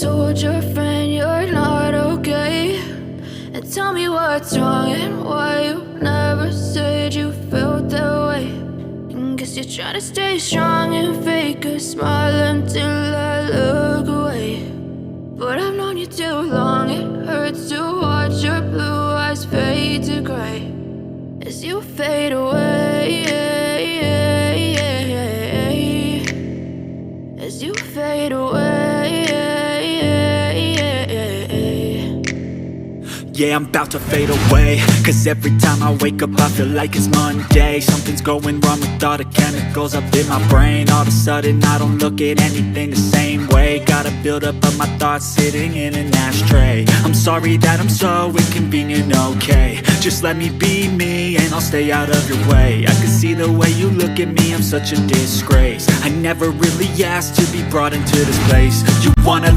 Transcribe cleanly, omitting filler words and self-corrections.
told your friend you're not okay? And tell me what's wrong and why you never said you felt that way. And guess you're trying to stay strong and fake a smile until I look away. But I've known you too long, it hurts to watch your blue eyes fade to gray as you fade away, as you fade away. Yeah, I'm about to fade away, cause every time I wake up I feel like it's Monday. Something's going wrong with all the chemicals up in my brain. All of a sudden I don't look at anything the same way. Gotta build up of my thoughts sitting in an ashtray. I'm sorry that I'm so inconvenient, okay? Just let me be me and I'll stay out of your way. I can see the way you look at me, I'm such a disgrace. I never really asked to be brought into this place. You wanna